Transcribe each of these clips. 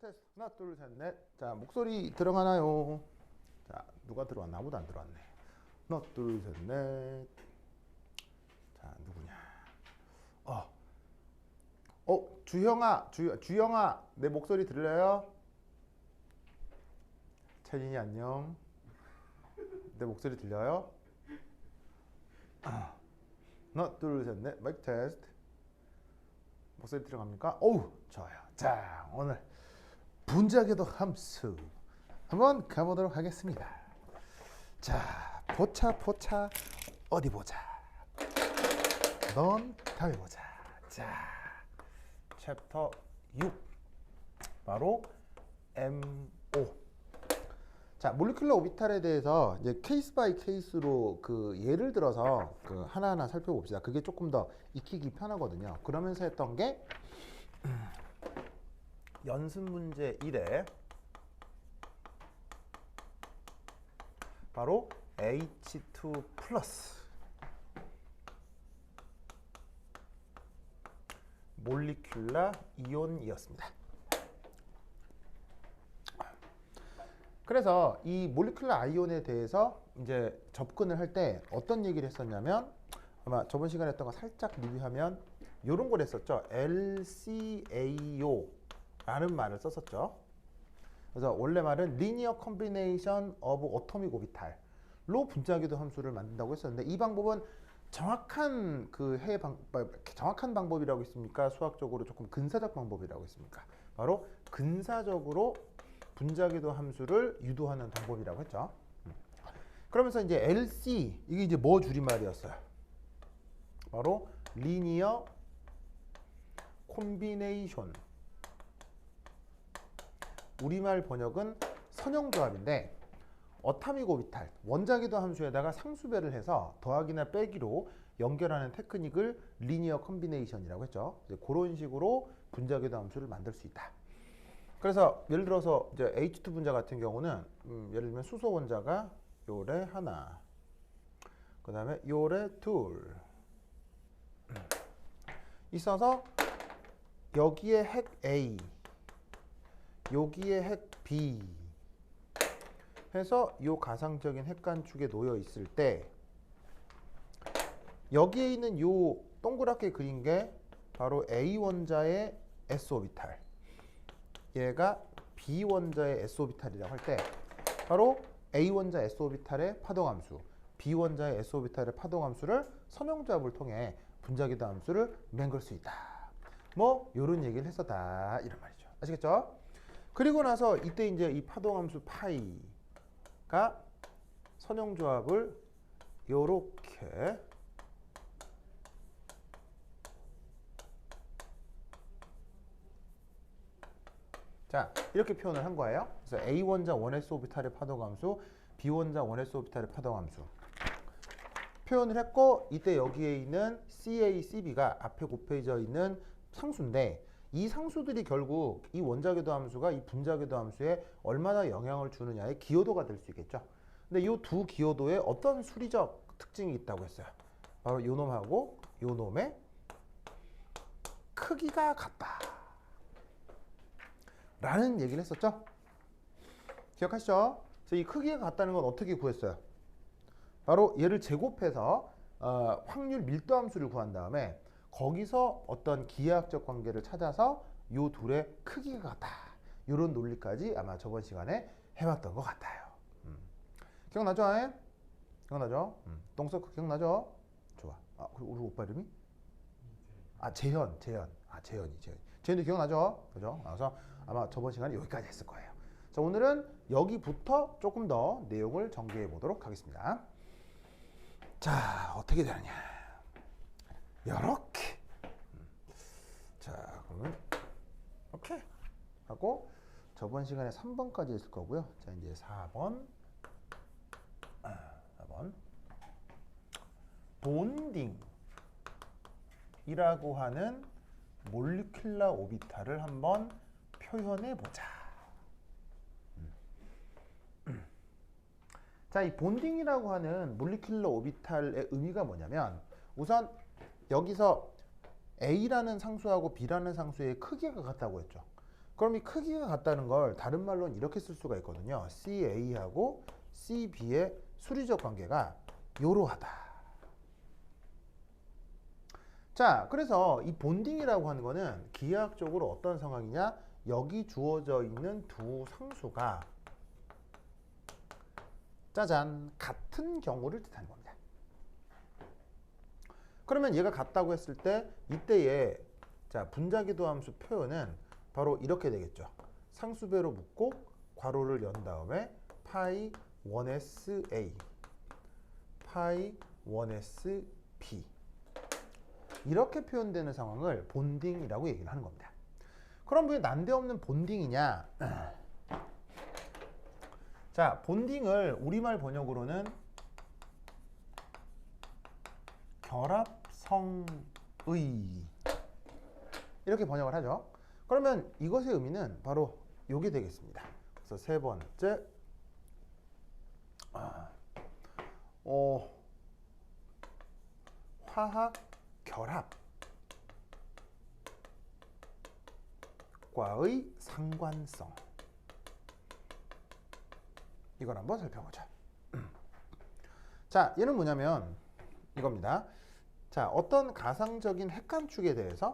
테스트 하나 둘 셋 넷. 자, 목소리 들어가나요? 자, 누가 들어왔나? 아무도 안 들어왔네. 하나 둘 셋 넷. 자, 누구냐? 주영아, 내 목소리 들려요? 채린이 안녕. 내 목소리 들려요? 하나 둘 셋 넷. 마이크 테스트. 목소리 들어갑니까? 어우, 좋아요. 자, 오늘 분자궤도 함수 한번 가보도록 하겠습니다. 자, 포차 어디 보자. 넌 다음에 보자. 자, 챕터 6 바로 MO. 자, 몰리큘러 오비탈에 대해서 이제 케이스 바이 케이스로 그 예를 들어서 그 하나하나 살펴봅시다. 그게 조금 더 익히기 편하거든요. 그러면서 했던 게 연습 문제 1에 바로 H2 플러스 몰리큘러 이온이었습니다. 그래서 이 몰리큘러 아이온에 대해서 이제 접근을 할 때 어떤 얘기를 했었냐면, 아마 저번 시간에 했던 거 살짝 리뷰하면 이런 걸 했었죠. LCAO 라는 말을 썼었죠. 그래서 원래 말은 Linear Combination of Atomic Orbital로 분자궤도 함수를 만든다고 했었는데, 이 방법은 정확한 정확한 방법이라고 했습니까? 수학적으로 조금 근사적 방법이라고 했습니까? 바로 근사적으로 분자궤도 함수를 유도하는 방법이라고 했죠. 그러면서 이제 LC, 이게 이제 뭐 줄임말이었어요? 바로 Linear Combination. 우리말 번역은 선형조합인데, 어타믹 오비탈, 원자궤도 함수에다가 상수배를 해서 더하기나 빼기로 연결하는 테크닉을 리니어 컨비네이션이라고 했죠. 이제 그런 식으로 분자궤도 함수를 만들 수 있다. 그래서 예를 들어서 이제 H2 분자 같은 경우는 예를 들면 수소 원자가 요래 하나, 그 다음에 요래 둘 있어서 여기에 핵 A, 여기에 핵 B 해서 요 가상적인 핵간축에 놓여 있을 때, 여기에 있는 요 동그랗게 그린 게 바로 A 원자의 S 오비탈, 얘가 B 원자의 S 오비탈이라고 할 때, 바로 A 원자 S 오비탈의 파동함수, B 원자의 S 오비탈의 파동함수를 선형조합을 통해 분자궤도 함수를 맹글 수 있다. 뭐 요런 얘기를 했었다, 이런 말이죠. 아시겠죠? 그리고 나서 이때 이제 이 파동함수 파이가 선형조합을 요렇게 자, 이렇게 표현을 한 거예요. 그래서 A 원자 1s 오비탈의 파동함수, B 원자 1s 오비탈의 파동함수 표현을 했고, 이때 여기에 있는 CA, CB가 앞에 곱해져 있는 상수인데, 이 상수들이 결국 이 원자궤도 함수가 이 분자궤도 함수에 얼마나 영향을 주느냐의 기여도가 될 수 있겠죠. 근데 이 두 기여도에 어떤 수리적 특징이 있다고 했어요. 바로 요 놈하고 요 놈의 크기가 같다 라는 얘기를 했었죠. 기억하시죠? 그래서 이 크기가 같다는 건 어떻게 구했어요? 바로 얘를 제곱해서 확률 밀도 함수를 구한 다음에 거기서 어떤 기하학적 관계를 찾아서 요 둘의 크기가 같다, 이런 논리까지 아마 저번 시간에 해봤던 것 같아요. 기억나죠? 기억나죠? 동서크 기억나죠? 좋아. 그리고 우리 오빠 이름이? 재현이. 재현도 기억나죠? 그죠? 그래서 아마 저번 시간에 여기까지 했을 거예요. 자, 오늘은 여기부터 조금 더 내용을 정리해 보도록 하겠습니다. 자, 어떻게 되느냐. 요렇게. 자, 그러면 이렇게 하고 저번 시간에 3번까지 했을 거고요. 자, 이제 4번. 4번. 본딩이라고 하는 몰리큘러 오비탈을 한번 표현해 보자. 자, 이 본딩이라고 하는 몰리큘러 오비탈의 의미가 뭐냐면, 우선 여기서 A라는 상수하고 B라는 상수의 크기가 같다고 했죠. 그럼 이 크기가 같다는 걸 다른 말로는 이렇게 쓸 수가 있거든요. CA하고 CB의 수리적 관계가 요러하다. 자, 그래서 이 본딩이라고 하는 거는 기하학적으로 어떤 상황이냐? 여기 주어져 있는 두 상수가 짜잔 같은 경우를 뜻하는 겁니다. 그러면 얘가 같다고 했을 때 이때의 자 분자기도 함수 표현은 바로 이렇게 되겠죠. 상수배로 묶고 괄호를 연 다음에 파이 1sa 파이 1sb 이렇게 표현되는 상황을 본딩이라고 얘기를 하는 겁니다. 그럼 왜 난데없는 본딩이냐? 자, 본딩을 우리말 번역으로는 결합성의 이렇게 번역을 하죠. 그러면 이것의 의미는 바로 요게 되겠습니다. 그래서 세 번째 화학 결합과의 상관성 이걸 한번 살펴보자. 자, 얘는 뭐냐면 이겁니다. 자, 어떤 가상적인 핵감축에 대해서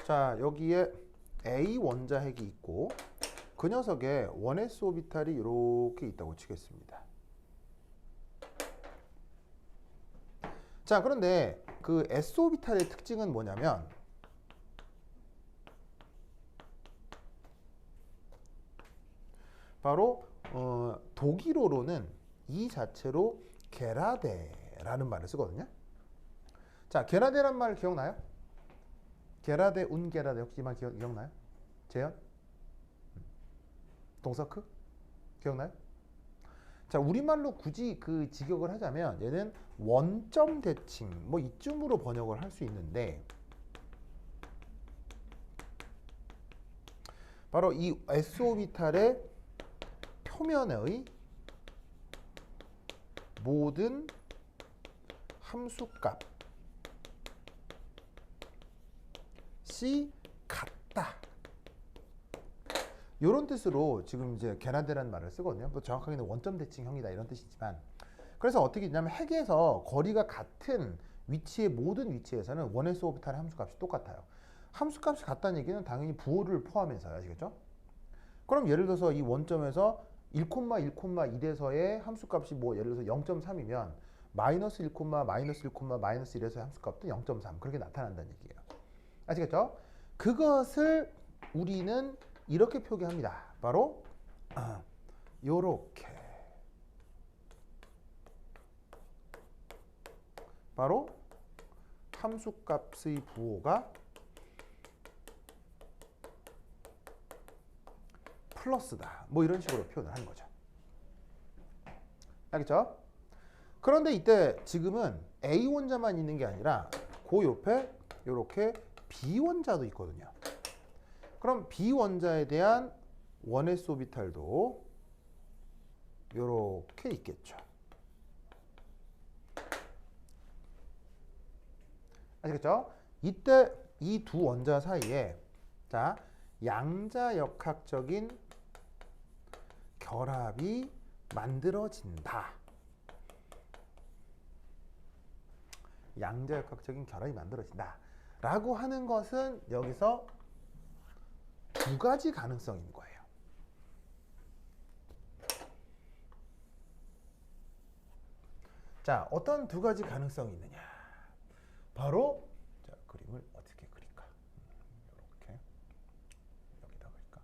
자, 여기에 A 원자핵이 있고 그 녀석에 1s 오비탈이 이렇게 있다고 치겠습니다. 자, 그런데 그 s 오비탈의 특징은 뭐냐면 바로 독일어로는 이 자체로 게라데라는 말을 쓰거든요. 자, 게라데란 말 기억나요? 게라데, 운게라데 혹시 말 기억나요? 재현? 동서크? 기억나요? 자, 우리말로 굳이 그 직역을 하자면 얘는 원점 대칭 뭐 이쯤으로 번역을 할 수 있는데 바로 이 S오비탈의 표면의 모든 함수값이 같다. 이런 뜻으로 지금 이제 게라데라는 말을 쓰거든요. 뭐 정확하게는 원점 대칭형이다 이런 뜻이지만 그래서 어떻게 되냐면 핵에서 거리가 같은 위치의 모든 위치에서는 1s 오비탈의 함수값이 똑같아요. 함수값이 같다는 얘기는 당연히 부호를 포함해서요. 아시겠죠? 그럼 예를 들어서 이 원점에서 1,1,1에서의 함수값이 뭐 예를 들어서 0.3이면 마이너스 1, 마이너스 1, 마이너스 1에서의 함수값도 0.3 그렇게 나타난다는 얘기예요. 아시겠죠? 그것을 우리는 이렇게 표기합니다. 바로 요렇게 바로 함수값의 부호가 플러스다. 뭐 이런 식으로 표현을 하는 거죠. 알겠죠? 그런데 이때 지금은 A 원자만 있는 게 아니라 그 옆에 이렇게 B 원자도 있거든요. 그럼 B 원자에 대한 1s 오비탈도 이렇게 있겠죠. 아시겠죠? 이때 이 두 원자 사이에 자 양자역학적인 결합이 만들어진다. 양자역학적인 결합이 만들어진다. 라고 하는 것은 여기서 두 가지 가능성이 있는 거예요. 자, 어떤 두 가지 가능성이 있느냐? 바로 자, 그림을 어떻게 그릴까? 이렇게 여기다 그릴까?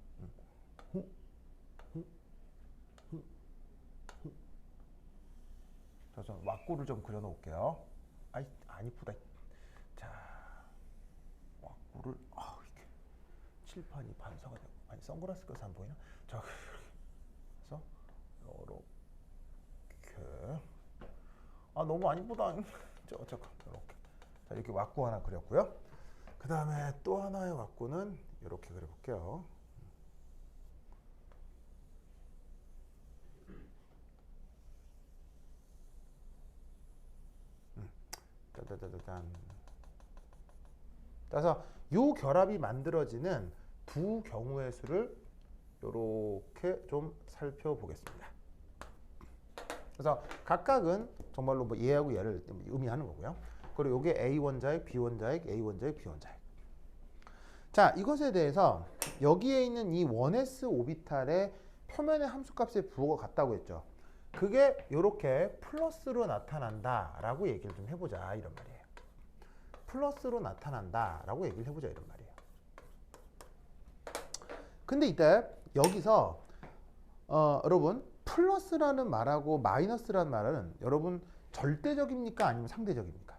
자, 좀 왁구를 좀 그려 놓을게요. 아이, 안 이쁘다. 자, 왁구를 이렇게 칠판이 반사가 되고 아니 선글라스 껴서 안 보이나? 자, 그래서 요렇게 너무 안 이쁘다. 잠깐 이렇게 자 이렇게 왁구 하나 그렸고요. 그 다음에 또 하나의 왁구는 이렇게 그려볼게요. 짜자자잔. 그래서 요 결합이 만들어지는 두 경우의 수를 이렇게 좀 살펴보겠습니다. 그래서 각각은 정말로 뭐 얘하고 얘를 의미하는 거고요. 그리고 이게 A 원자핵, B 원자핵, A 원자핵, B 원자핵. 자, 이것에 대해서 여기에 있는 이 1s 오비탈의 표면의 함수값의 부호가 같다고 했죠. 그게 이렇게 플러스로 나타난다라고 얘기를 좀 해보자 이런 말이에요. 플러스로 나타난다라고 얘기를 해보자 이런 말이에요. 근데 이때 여기서 여러분 플러스라는 말하고 마이너스라는 말은 여러분 절대적입니까? 아니면 상대적입니까?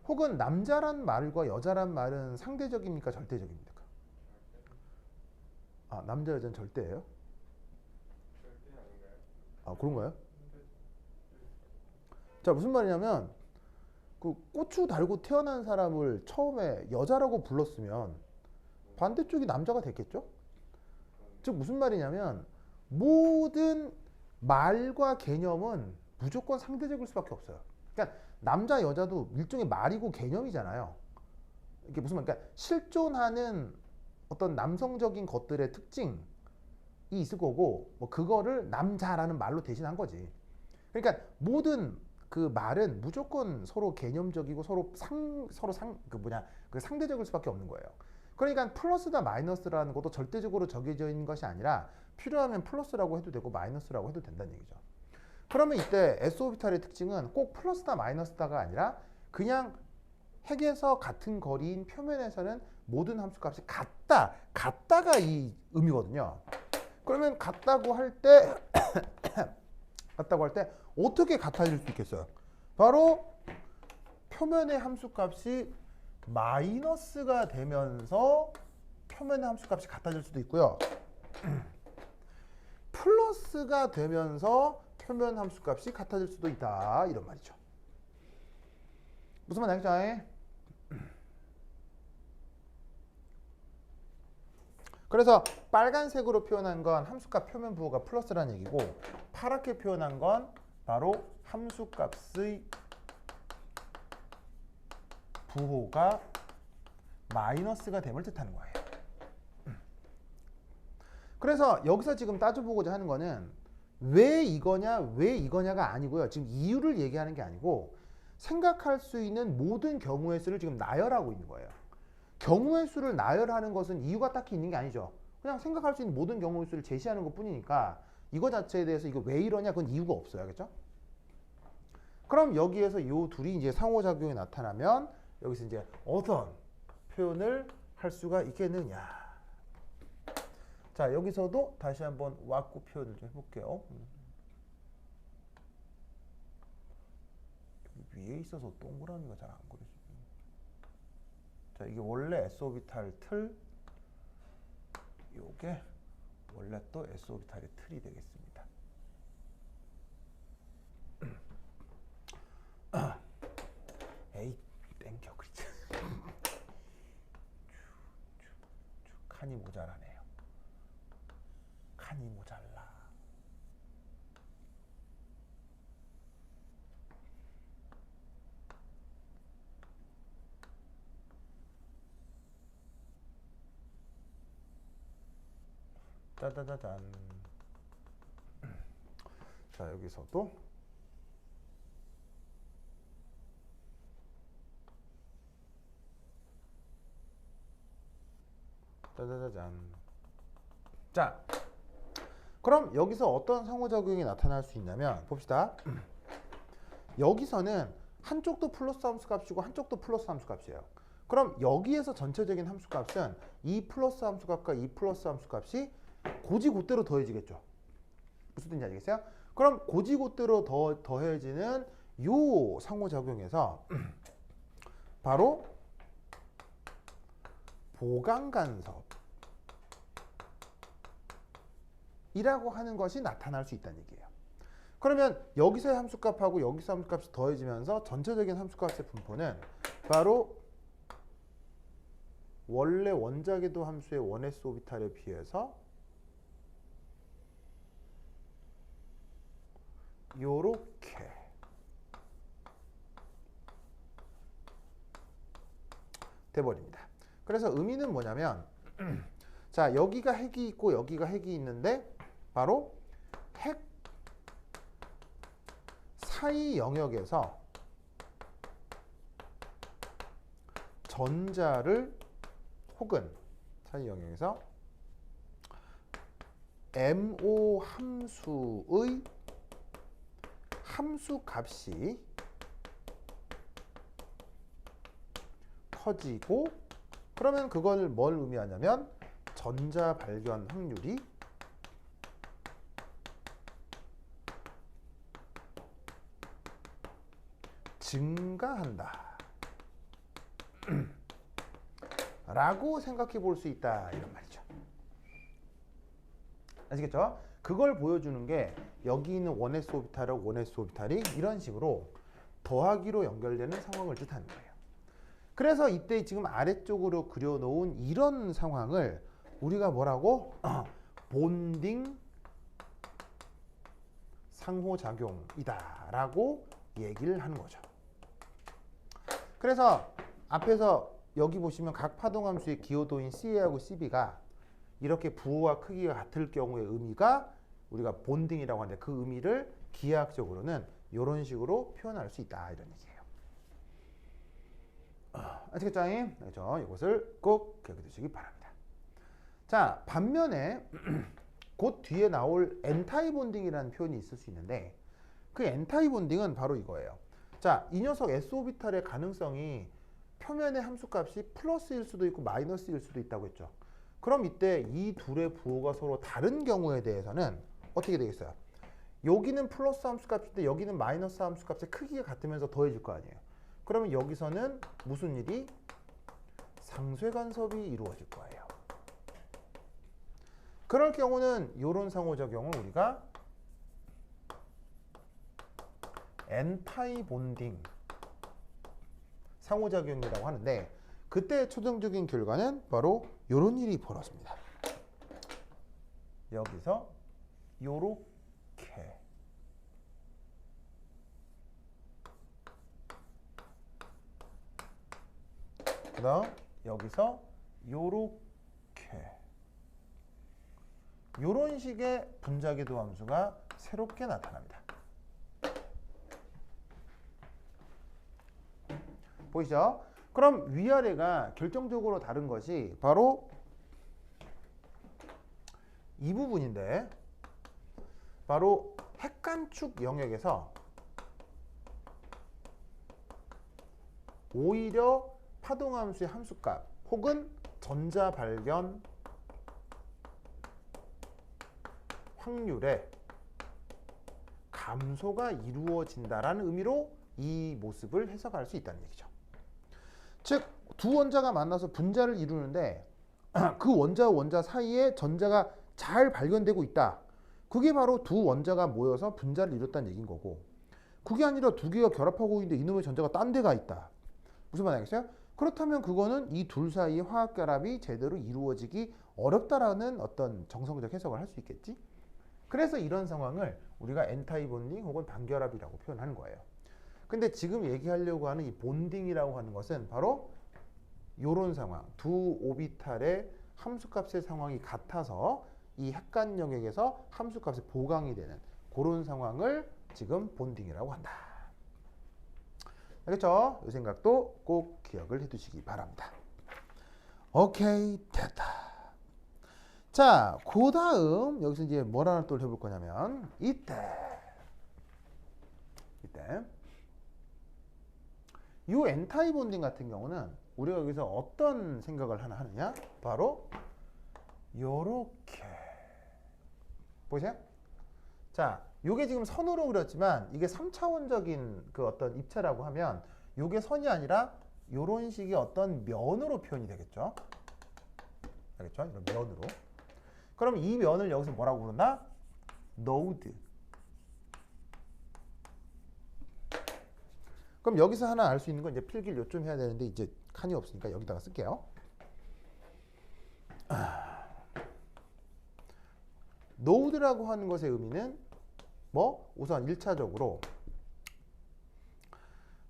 혹은 남자란 말과 여자란 말은 상대적입니까? 절대적입니까? 아, 남자 여자는 절대예요? 아, 그런가요? 자, 무슨 말이냐면 그 고추 달고 태어난 사람을 처음에 여자라고 불렀으면 반대쪽이 남자가 됐겠죠? 즉 무슨 말이냐면 모든 말과 개념은 무조건 상대적일 수밖에 없어요. 그러니까 남자 여자도 일종의 말이고 개념이잖아요. 이게 무슨 말? 그러니까 실존하는 어떤 남성적인 것들의 특징이 있을 거고 뭐 그거를 남자라는 말로 대신한 거지. 그러니까 모든 그 말은 무조건 서로 개념적이고 그 상대적일 수밖에 없는 거예요. 그러니까 플러스다 마이너스라는 것도 절대적으로 정해져 있는 것이 아니라 필요하면 플러스라고 해도 되고 마이너스라고 해도 된다는 얘기죠. 그러면 이때 S오비탈의 특징은 꼭 플러스다 마이너스다가 아니라 그냥 핵에서 같은 거리인 표면에서는 모든 함수값이 같다가 이 의미거든요. 그러면 같다고 할 때 어떻게 같아질 수 있겠어요? 바로 표면의 함수값이 마이너스가 되면서 표면의 함수값이 같아질 수도 있고요. 플러스가 되면서 표면 함수값이 같아질 수도 있다 이런 말이죠. 무슨 말이죠? 그래서 빨간색으로 표현한 건 함수값 표면 부호가 플러스라는 얘기고 파랗게 표현한 건 바로 함수값의 부호가 마이너스가 됨을 뜻하는 거예요. 그래서 여기서 지금 따져보고자 하는 거는 왜 이거냐가 아니고요. 지금 이유를 얘기하는 게 아니고 생각할 수 있는 모든 경우의 수를 지금 나열하고 있는 거예요. 경우의 수를 나열하는 것은 이유가 딱히 있는 게 아니죠. 그냥 생각할 수 있는 모든 경우의 수를 제시하는 것 뿐이니까 이거 자체에 대해서 이거 왜 이러냐 그건 이유가 없어요. 알겠죠? 그럼 여기에서 이 둘이 이제 상호작용이 나타나면 여기서 이제 어떤 표현을 할 수가 있겠느냐. 자, 여기서도 다시 한번 왁구 표현을 좀 해볼게요. 위에 있어서 동그라미가 잘 안 그려지네. 자, 이게 원래 S오비탈 틀, 요게 원래 또 S오비탈의 틀이 되겠습니다. 에이, 땡겨, 그렇지. 칸이 모자라네요. 칸이 모자라. 짜자자잔. 자, 여기서도 짜자자잔. 자, 그럼 여기서 어떤 상호작용이 나타날 수 있냐면 봅시다. 여기서는 한쪽도 플러스 함수값이고 한쪽도 플러스 함수값이에요. 그럼 여기에서 전체적인 함수값은 이 플러스 함수값과 이 플러스 함수값이 고지곧대로 더해지겠죠. 무슨 뜻인지 아시겠어요? 그럼 고지곧대로 더해지는 요 상호작용에서 바로 보강간섭이라고 하는 것이 나타날 수 있다는 얘기예요. 그러면 여기서의 함수값하고 여기서 함수값이 더해지면서 전체적인 함수값의 분포는 바로 원래 원자궤도 함수의 1s 오비탈에 비해서 요렇게 돼버립니다. 그래서 의미는 뭐냐면 자, 여기가 핵이 있고 여기가 핵이 있는데 바로 핵 사이 영역에서 전자를 혹은 사이 영역에서 MO 함수의 함수 값이 커지고, 그러면 그걸 뭘 의미하냐면 전자 발견 확률이 증가한다 라고 생각해 볼 수 있다, 이런 말이죠. 아시겠죠? 그걸 보여주는 게 여기 있는 1s 오비탈하고 1s 오비탈이 이런 식으로 더하기로 연결되는 상황을 뜻하는 거예요. 그래서 이때 지금 아래쪽으로 그려놓은 이런 상황을 우리가 뭐라고? 본딩 상호작용이다 라고 얘기를 하는 거죠. 그래서 앞에서 여기 보시면 각 파동함수의 기호도인 CA하고 CB가 이렇게 부호와 크기가 같을 경우의 의미가 우리가 본딩이라고 하는데, 그 의미를 기하학적으로는 이런 식으로 표현할 수 있다, 이런 얘기예요. 아시겠죠? 그렇죠? 이것을 꼭 기억해 두시기 바랍니다. 자, 반면에 곧 뒤에 나올 엔타이 본딩이라는 표현이 있을 수 있는데, 그 엔타이 본딩은 바로 이거예요. 자, 이 녀석 s오비탈의 가능성이 표면의 함수값이 플러스일 수도 있고 마이너스일 수도 있다고 했죠. 그럼 이때 이 둘의 부호가 서로 다른 경우에 대해서는 어떻게 되겠어요? 여기는 플러스 함수값인데 여기는 마이너스 함수값의 크기가 같으면서 더해질 거 아니에요. 그러면 여기서는 무슨 일이? 상쇄 간섭이 이루어질 거예요. 그럴 경우는 이런 상호작용을 우리가 엔타이 본딩 상호작용이라고 하는데, 그때 최종적인 결과는 바로 이런 일이 벌어집니다. 여기서 요렇게, 그 다음 여기서 요렇게, 요런 식의 분자궤도 함수가 새롭게 나타납니다. 보이시죠? 그럼 위아래가 결정적으로 다른 것이 바로 이 부분인데, 바로 핵간축 영역에서 오히려 파동함수의 함수값 혹은 전자 발견 확률의 감소가 이루어진다라는 의미로 이 모습을 해석할 수 있다는 얘기죠. 즉, 두 원자가 만나서 분자를 이루는데 그 원자와 원자 사이에 전자가 잘 발견되고 있다. 그게 바로 두 원자가 모여서 분자를 이뤘다는 얘기인 거고, 그게 아니라 두 개가 결합하고 있는데 이놈의 전자가 딴 데가 있다. 무슨 말 알겠어요? 그렇다면 그거는 이 둘 사이의 화학 결합이 제대로 이루어지기 어렵다라는 어떤 정성적 해석을 할 수 있겠지? 그래서 이런 상황을 우리가 엔타이 본딩 혹은 반결합이라고 표현하는 거예요. 근데 지금 얘기하려고 하는 이 본딩이라고 하는 것은 바로 이런 상황, 두 오비탈의 함수값의 상황이 같아서 이 핵간 영역에서 함수값이 보강이 되는 그런 상황을 지금 본딩이라고 한다. 알겠죠? 이 생각도 꼭 기억을 해두시기 바랍니다. 오케이, 됐다. 자, 그 다음 여기서 이제 뭘 하나 또 해볼 거냐면 이때 이 엔타이 본딩 같은 경우는 우리가 여기서 어떤 생각을 하나 하느냐? 바로 요렇게 보이세요? 자, 요게 지금 선으로 그렸지만 이게 3차원적인 그 어떤 입체라고 하면 요게 선이 아니라 요런 식의 어떤 면으로 표현이 되겠죠? 알겠죠? 이런 면으로. 그럼 이 면을 여기서 뭐라고 부른다? 노드. 그럼 여기서 하나 알 수 있는 건 이제 필기를 요점 해야 되는데 이제 칸이 없으니까 여기다가 쓸게요. 노드라고 하는 것의 의미는 뭐? 우선 1차적으로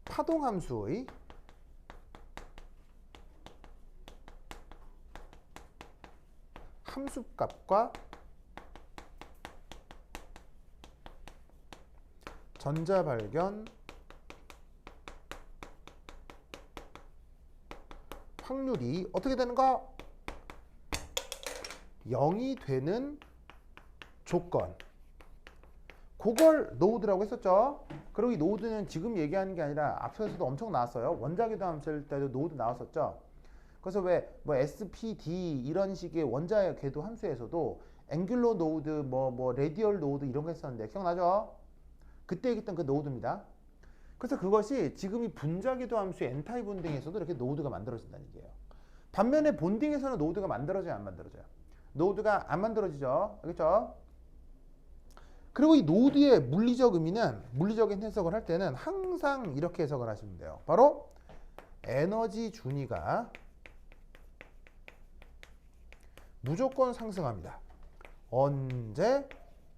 파동함수의 함수값과 전자 발견 확률이 어떻게 되는가? 0이 되는 조건. 그걸 노드라고 했었죠. 그리고 이 노드는 지금 얘기하는 게 아니라 앞서서도 엄청 나왔어요. 원자궤도 함수일 때도 노드 나왔었죠. 그래서 왜 뭐 SPD 이런 식의 원자궤도 함수에서도 앵귤러 노드 뭐 레디얼 노드 이런 거 했었는데 기억나죠? 그때 얘기했던 그 노드입니다. 그래서 그것이 지금 이 분자궤도 함수의 엔타이 본딩에서도 이렇게 노드가 만들어진다는 얘기예요. 반면에 본딩에서는 노드가 만들어져요, 안 만들어져요? 노드가 안 만들어지죠. 알겠죠? 그리고 이 노드의 물리적 의미는, 물리적인 해석을 할 때는 항상 이렇게 해석을 하시면 돼요. 바로 에너지 준위가 무조건 상승합니다. 언제?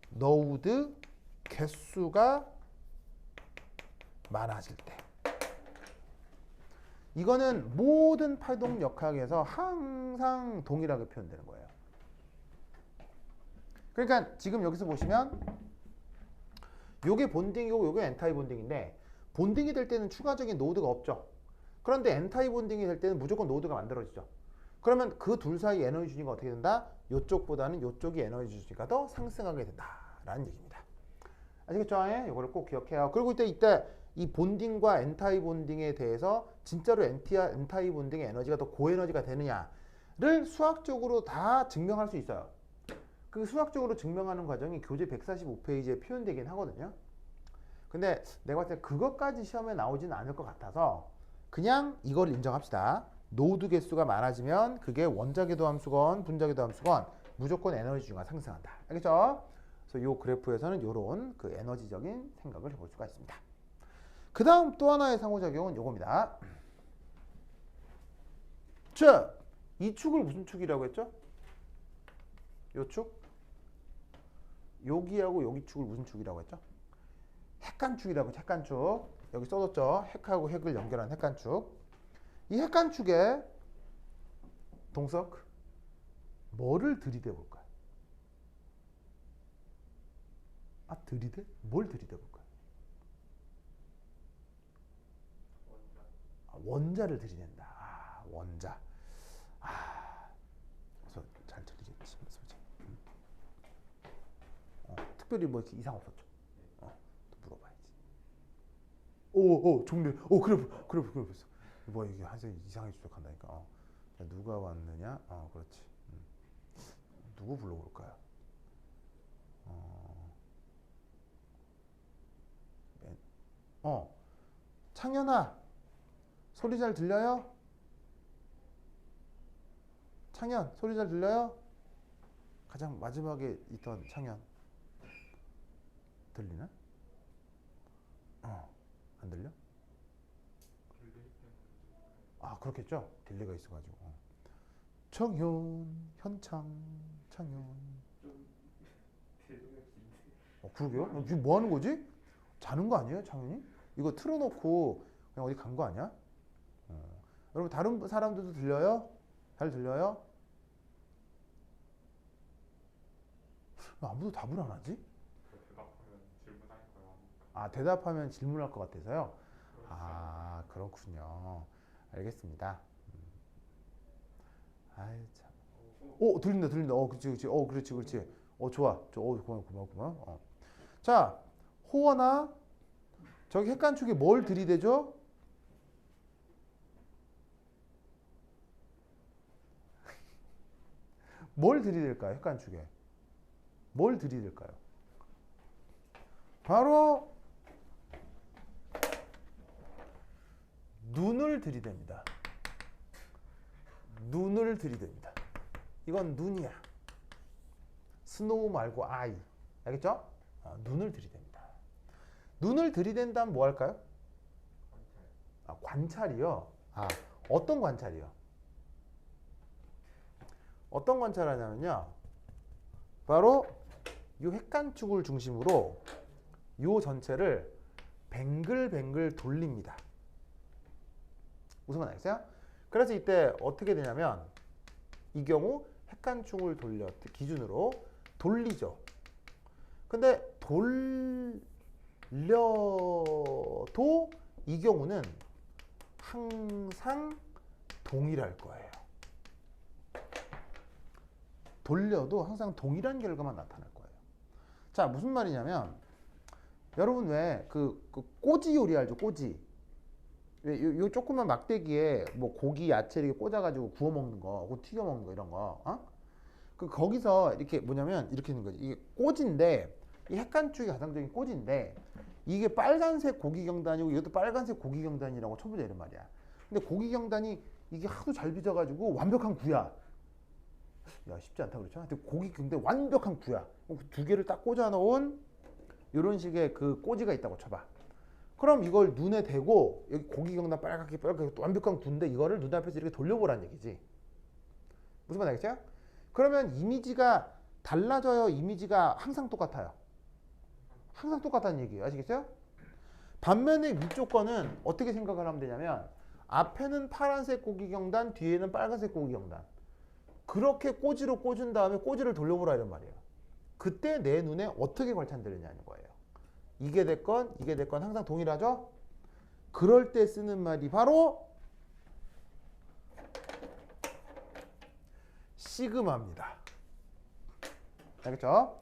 노드 개수가 많아질 때. 이거는 모든 파동 역학에서 항상 동일하게 표현되는 거예요. 그러니까 지금 여기서 보시면 요게 본딩이고 요게 엔타이 본딩인데, 본딩이 될 때는 추가적인 노드가 없죠. 그런데 엔타이 본딩이 될 때는 무조건 노드가 만들어지죠. 그러면 그 둘 사이 에너지 준위가 어떻게 된다? 요쪽보다는 요쪽이 에너지 준위가 더 상승하게 된다라는 얘기입니다. 아시겠죠? 이거를 꼭 기억해요. 그리고 이때 이 본딩과 엔타이 본딩에 대해서 진짜로 엔타이 본딩의 에너지가 더 고에너지가 되느냐를 수학적으로 다 증명할 수 있어요. 그 수학적으로 증명하는 과정이 교재 145페이지에 표현되긴 하거든요. 근데 내가 봤을 때 그것까지 시험에 나오지는 않을 것 같아서 그냥 이걸 인정합시다. 노드 개수가 많아지면 그게 원자궤도 함수건 분자궤도 함수건 무조건 에너지 준위가 상승한다. 알겠죠? 그래서 이 그래프에서는 이런 그 에너지적인 생각을 해볼 수가 있습니다. 그 다음 또 하나의 상호작용은 이겁니다. 자, 이 축을 무슨 축이라고 했죠? 요 축? 여기하고 여기 축을 무슨 축이라고 했죠? 핵간축이라고 했죠. 핵간축. 여기 써뒀죠. 핵하고 핵을 연결한 핵간축. 이 핵간축에 동석 뭐를 들이대 볼까요? 아, 들이대? 뭘 들이대 볼까요? 원자를 들이댄다. 아, 원자. 아, 그래서 잘 들리겠지. 특별히 뭐 이렇게 이상 없었죠? 또 물어봐야지. 좋네. 그래. 뭐 이게 항상 이상하게 추적한다니까. 누가 왔느냐? 그렇지. 누구 불러볼까요? 창현아, 소리 잘 들려요? 창현, 소리 잘 들려요? 가장 마지막에 있던 창현. 들리나? 안 들려? 아, 그렇겠죠? 딜레이가 있어가지고. 청현, 현창, 창현. 그러게요? 지금 뭐 하는 거지? 자는 거 아니에요, 창현이? 이거 틀어놓고 그냥 어디 간 거 아니야? 여러분, 다른 사람들도 들려요? 잘 들려요? 아무도 답을 안 하지? 대답하면 질문할 것 같아서요? 아, 그렇군요. 알겠습니다. 아이, 참. 들린다. 그렇지. 좋아. 고마워. 자, 호원아, 저기 핵간축에 뭘 들이대죠? 뭘 들이댈까요? 핵간축에. 뭘 들이댈까요? 바로 눈을 들이댑니다. 눈을 들이댑니다. 이건 눈이야. 스노우 말고 아이. 알겠죠? 눈을 들이댑니다. 눈을 들이댄다면 뭐 할까요? 관찰이요. 어떤 관찰이요? 어떤 관찰을 하냐면요. 바로 이 핵간축을 중심으로 이 전체를 뱅글뱅글 돌립니다. 무슨 말 알겠어요? 그래서 이때 어떻게 되냐면 이 경우 핵간축을 기준으로 돌리죠. 근데 돌려도 이 경우는 항상 동일할 거예요. 돌려도 항상 동일한 결과만 나타날 거예요. 자, 무슨 말이냐면 여러분 왜 그 꼬지 요리 알죠? 꼬지. 요 조그만 막대기에 뭐 고기, 야채 이렇게 꽂아가지고 구워 먹는 거, 튀겨 먹는 거 이런 거. 거기서 이렇게 뭐냐면 이렇게 있는 거지. 이게 꼬지인데 이 핵간축이 가장적인 꼬지인데 이게 빨간색 고기경단이고 이것도 빨간색 고기경단이라고 쳐보자 이런 말이야. 근데 고기경단이 이게 하도 잘 빚어가지고 완벽한 구야. 야, 쉽지 않다 그렇죠? 근데 고기경단 완벽한 구야. 두 개를 딱 꽂아 놓은 이런 식의 그 꼬지가 있다고 쳐봐. 그럼 이걸 눈에 대고 여기 고기경단 빨갛게 완벽한 구인데 이거를 눈앞에서 이렇게 돌려보라는 얘기지. 무슨 말 알겠죠? 그러면 이미지가 달라져요? 이미지가 항상 똑같아요? 항상 똑같다는 얘기예요. 아시겠어요? 반면에 위쪽 거는 어떻게 생각을 하면 되냐면 앞에는 파란색 고기경단, 뒤에는 빨간색 고기경단. 그렇게 꼬지로 꽂은 다음에 꼬지를 돌려보라 이런 말이에요. 그때 내 눈에 어떻게 관찰되느냐는 거예요. 이게 됐건 이게 됐건 항상 동일하죠? 그럴 때 쓰는 말이 바로 시그마입니다. 알겠죠?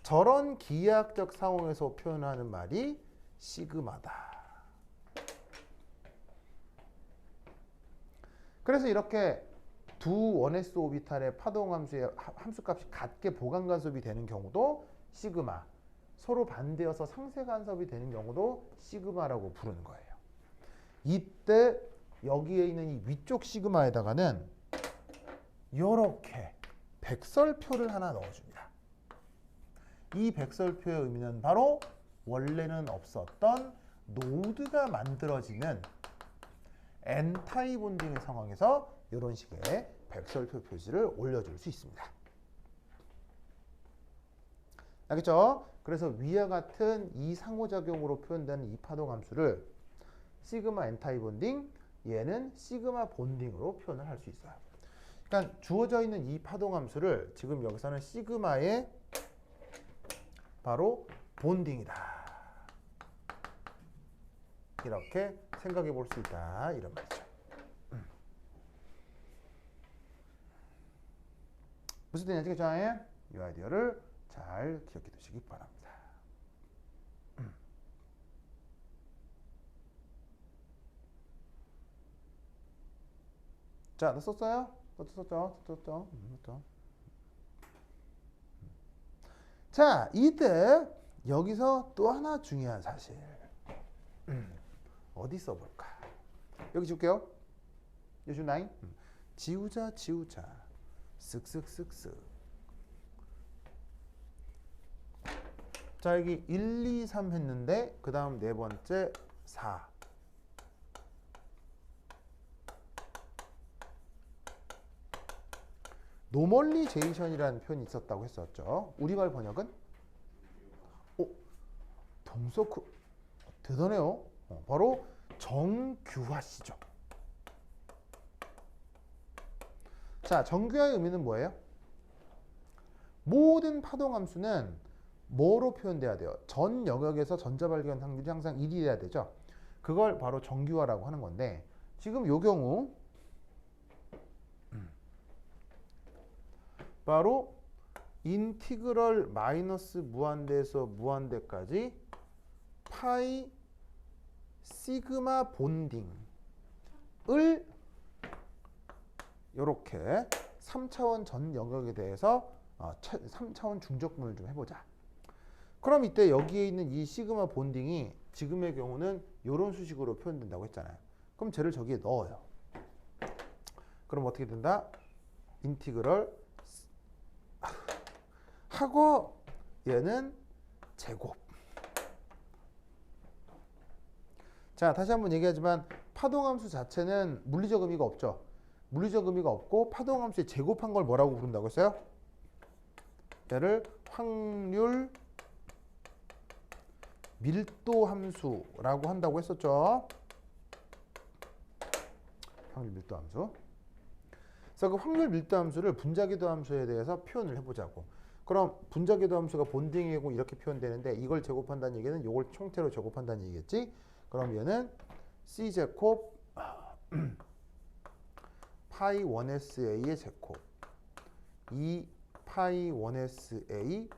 저런 기하학적 상황에서 표현하는 말이 시그마다. 그래서 이렇게 두 1s 오비탈의 파동함수의 함수값이 같게 보강간섭이 되는 경우도 시그마, 서로 반대여서 상쇄간섭이 되는 경우도 시그마라고 부르는 거예요. 이때 여기에 있는 이 위쪽 시그마에다가는 이렇게 백설표를 하나 넣어줍니다. 이 백설표의 의미는 바로 원래는 없었던 노드가 만들어지는 N타입 본딩의 상황에서 이런 식의 백설표 표시를 올려줄 수 있습니다. 알겠죠? 그래서 위와 같은 이 상호작용으로 표현되는 이 파동함수를 시그마 N타입 본딩, 얘는 시그마 본딩으로 표현을 할 수 있어요. 그러니까 주어져 있는 이 파동함수를 지금 여기서는 시그마의 바로 본딩이다. 이렇게 생각해 볼 수 있다. 이런 말이죠. 무슨 뜻인지 아시겠죠? 이 아이디어를 잘 기억해 두시기 바랍니다. 자, 너 썼어요? 썼죠? 자, 이때 여기서 또 하나 중요한 사실. 어디 써볼까? 여기 줄게요. 여기 나인. 지우자. 쓱쓱쓱쓱. 자, 여기 1, 2, 3 했는데 그 다음 네 번째 4. 노멀리제이션이라는 표현이 있었다고 했었죠. 우리말 번역은? 동서크. 대단해요. 바로 정규화시죠. 자, 정규화의 의미는 뭐예요? 모든 파동함수는 뭐로 표현돼야 돼요? 전 영역에서 전자 발견 확률이 항상 1이 돼야 되죠. 그걸 바로 정규화라고 하는 건데 지금 요 경우 바로 인티그럴 마이너스 무한대에서 무한대까지 파이 시그마 본딩을 이렇게 3차원 전 영역에 대해서 3차원 중적분을 좀 해보자. 그럼 이때 여기에 있는 이 시그마 본딩이 지금의 경우는 이런 수식으로 표현된다고 했잖아요. 그럼 쟤를 저기에 넣어요. 그럼 어떻게 된다? 인티그럴 하고 얘는 제곱. 자, 다시 한번 얘기하지만 파동함수 자체는 물리적 의미가 없죠. 물리적 의미가 없고 파동함수에 제곱한 걸 뭐라고 부른다고 했어요? 얘를 확률 밀도 함수라고 한다고 했었죠. 확률 밀도 함수. 그래서 그 확률 밀도 함수를 분자기도 함수에 대해서 표현을 해보자고. 그럼 분자기도 함수가 본딩이고 이렇게 표현되는데 이걸 제곱한다는 얘기는 이걸 총태로 제곱한다는 얘기겠지? 그럼 얘는 c제곱 파이 1sa의 제곱 2 파이 1sa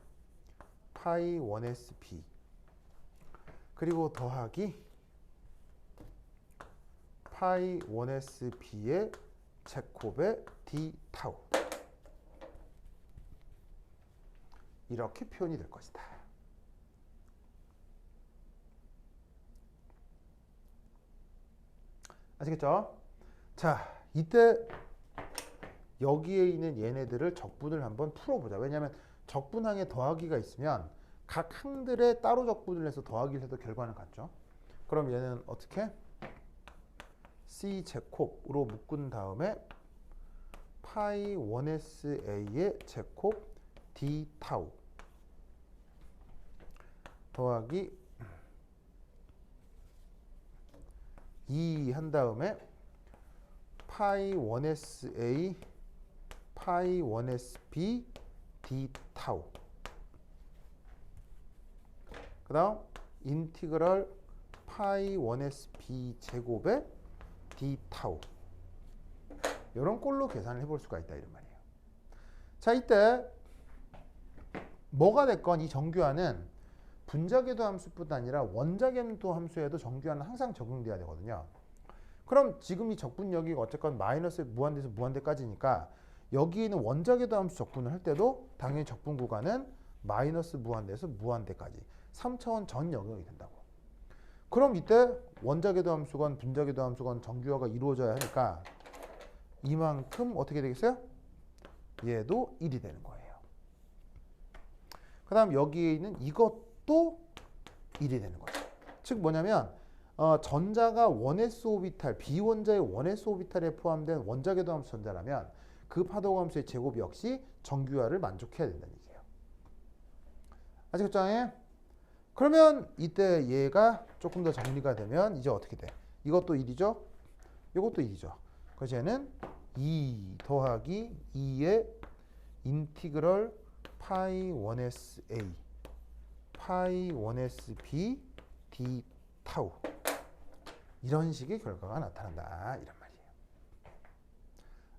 파이 1sb 그리고 더하기 파이 1sb의 제곱의 d 타우 이렇게 표현이 될 것이다. 아시겠죠? 자, 이때 여기에 있는 얘네들을 적분을 한번 풀어보자. 왜냐하면 적분항에 더하기가 있으면 각 항들에 따로 적분을 해서 더하기를 해도 결과는 같죠. 그럼 얘는 어떻게? c 제곱으로 묶은 다음에 파이 1sa의 제곱 d 타우 더하기 2 한 다음에 파이 1sa 파이 1sb d 타우 그 다음 인티그럴 파이 1sb 제곱의 d 타우 이런 꼴로 계산을 해볼 수가 있다 이런 말이에요. 자, 이때 뭐가 됐건 이 정규하는 분자궤도 함수뿐 아니라 원자궤도 함수에도 정규하는 항상 적용돼야 되거든요. 그럼 지금 이 적분력이 어쨌건 마이너스 무한대에서 무한대까지니까 여기 있는 원자궤도 함수 적분을 할 때도 당연히 적분 구간은 마이너스 무한대에서 무한대까지 3차원 전 영역이 된다고. 그럼 이때 원자궤도 함수건 분자궤도 함수건 정규화가 이루어져야 하니까 이만큼 어떻게 되겠어요? 얘도 1이 되는 거예요. 그 다음 여기에 있는 이것도 1이 되는 거죠. 즉 뭐냐면 전자가 1s 오비탈, 비원자의 1s 오비탈에 포함된 원자궤도 함수 전자라면 그 파동 함수의 제곱 역시 정규화를 만족해야 된다는 얘기예요. 아시겠죠? 그러면 이때 얘가 조금 더 정리가 되면 이제 어떻게 돼? 이것도 1이죠? 이것도 1이죠. 그래서 얘는 2 더하기 2의 인티그럴 파이 1sa 파이 1sb d 타우 이런 식의 결과가 나타난다 이런 말이에요.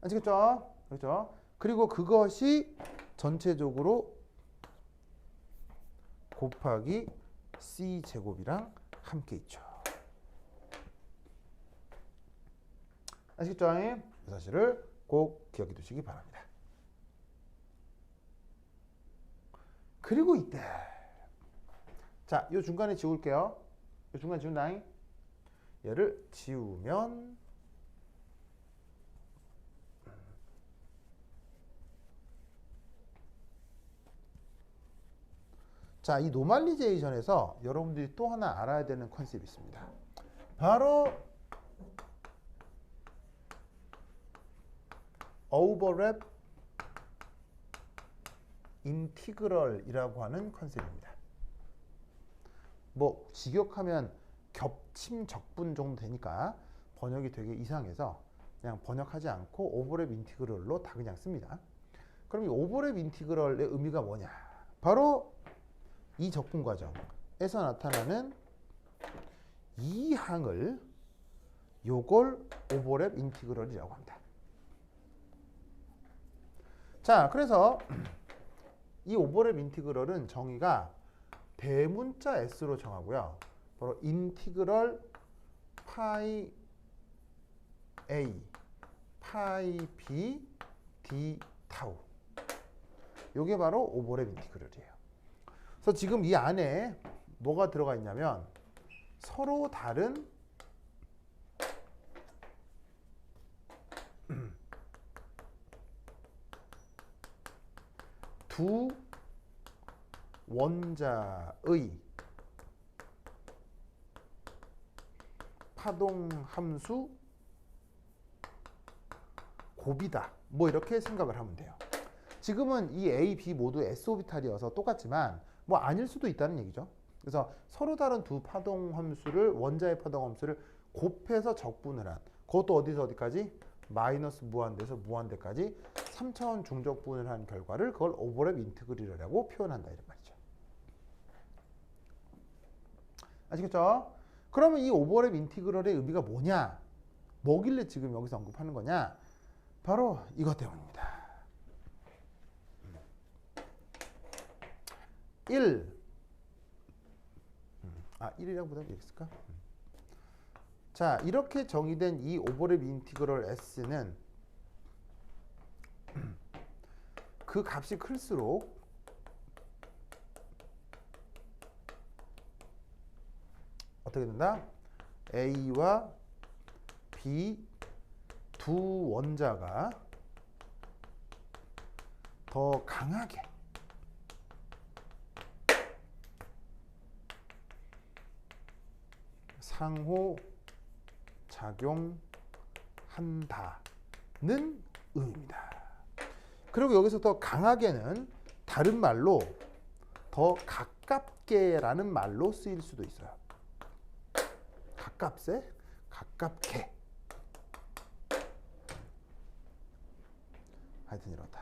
아시겠죠? 그렇죠? 그리고 그것이 전체적으로 곱하기 c 제곱이랑 함께 있죠. 아시겠죠? 이 사실을 꼭 기억해 두시기 바랍니다. 그리고 이때 자, 요 중간에 지울게요. 요 중간에 지운다. 얘를 지우면 자, 이 노멀리제이션에서 여러분들이 또 하나 알아야 되는 컨셉이 있습니다. 바로 오버랩 인티그럴이라고 하는 컨셉입니다. 뭐 직역하면 겹침 적분 정도 되니까 번역이 되게 이상해서 그냥 번역하지 않고 오버랩 인티그럴로 다 그냥 씁니다. 그럼 이 오버랩 인티그럴의 의미가 뭐냐? 바로 이 적분 과정에서 나타나는 이 항을 요걸 오버랩 인티그럴이라고 합니다. 자, 그래서 이 오버랩 인티그럴은 정의가 대문자 s로 정하고요. 바로 인티그럴 파이 a 파이 b d 타우 요게 바로 오버랩 인티그럴이에요. 그래서 지금 이 안에 뭐가 들어가 있냐면 서로 다른 두 원자의 파동 함수 곱이다. 뭐 이렇게 생각을 하면 돼요. 지금은 이 A, B 모두 S 오비탈이어서 똑같지만 뭐 아닐 수도 있다는 얘기죠. 그래서 서로 다른 두 파동 함수를 원자의 파동 함수를 곱해서 적분을 한 그것도 어디서 어디까지? 마이너스 무한대에서 무한대까지 3차원 중적분을 한 결과를 그걸 오버랩 인티그럴이라고 표현한다 이런 말이죠. 아시겠죠? 그러면 이 오버랩 인티그럴의 의미가 뭐냐? 뭐길래 지금 여기서 언급하는 거냐? 바로 이것 때문입니다. 1이라고 보다 되겠을까? 자, 이렇게 정의된 이 오버랩 인티그럴 S는 그 값이 클수록 어떻게 된다? A와 B 두 원자가 더 강하게 상호 작용한다는 의미입니다. 그리고 여기서 더 강하게는 다른 말로 더 가깝게라는 말로 쓰일 수도 있어요. 가깝세? 가깝게. 하여튼 이렇다.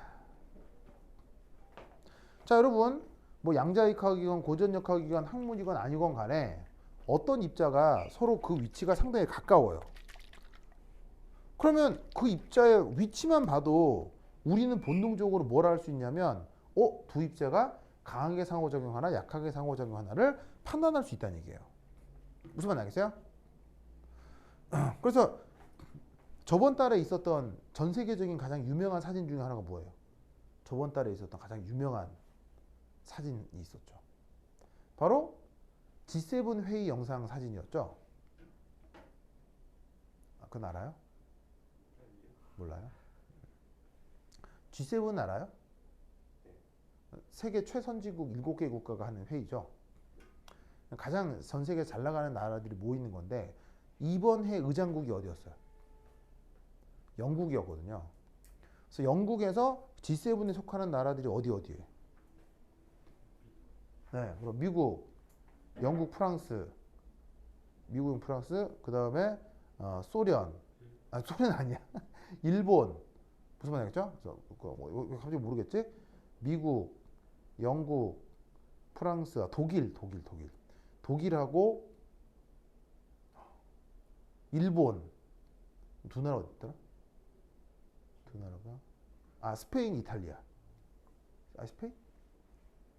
자, 여러분, 뭐 양자역학이건 고전역학이건 학문이건 아니건 간에 어떤 입자가 서로 그 위치가 상당히 가까워요. 그러면 그 입자의 위치만 봐도 우리는 본능적으로 뭘 할 수 있냐면 두 입자가 강하게 상호작용하나 약하게 상호작용하나를 판단할 수 있다는 얘기예요. 무슨 말 알겠어요? 그래서 저번 달에 있었던 전 세계적인 가장 유명한 사진 중에 하나가 뭐예요? 저번 달에 있었던 가장 유명한 사진이 있었죠. 바로 G7 회의 영상 사진이었죠. 그건 알아요? 몰라요? G7 알아요? 세계 최선진국 7개 국가가 하는 회의죠. 가장 전 세계 잘 나가는 나라들이 모이는 건데 이번 해 의장국이 어디였어요? 영국이었거든요. 그래서 영국에서 G7에 속하는 나라들이 어디에? 네, 그럼 미국, 영국, 프랑스, 미국, 프랑스, 그 다음에 소련, 소련 아니야, 일본, 무슨 말이겠죠? 그래서 갑자기 모르겠지? 미국, 영국, 프랑스, 독일하고 일본 두 나라 어디 있더라? 두 나라가 스페인, 이탈리아. 스페인?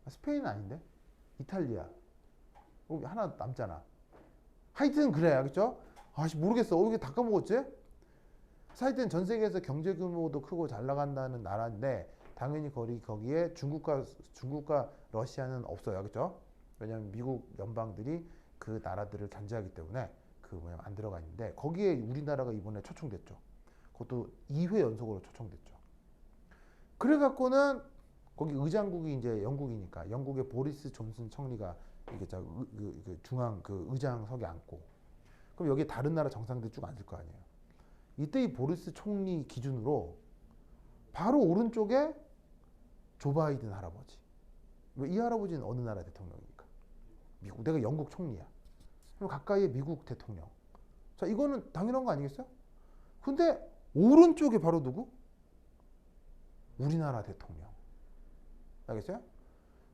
스페인은 아닌데? 이탈리아. 하나 남잖아. 하여튼 그래, 알겠죠? 모르겠어. 이게 다 까먹었지? 하여튼 전 세계에서 경제 규모도 크고 잘 나간다는 나라인데 당연히 거기에 중국과 러시아는 없어요, 알겠죠? 왜냐하면 미국 연방들이 그 나라들을 견제하기 때문에 안 들어가 있는데 거기에 우리나라가 이번에 초청됐죠. 그것도 2회 연속으로 초청됐죠. 그래갖고는 거기 의장국이 이제 영국이니까 영국의 보리스 존슨 총리가 이게 중앙 의장석에 앉고 그럼 여기에 다른 나라 정상들 쭉 앉을 거 아니에요. 이때 이 보리스 총리 기준으로 바로 오른쪽에 조 바이든 할아버지. 이 할아버지는 어느 나라 대통령입니까? 미국. 내가 영국 총리야. 그럼 가까이에 미국 대통령. 자, 이거는 당연한 거 아니겠어요? 근데 오른쪽에 바로 누구? 우리나라 대통령. 알겠어요?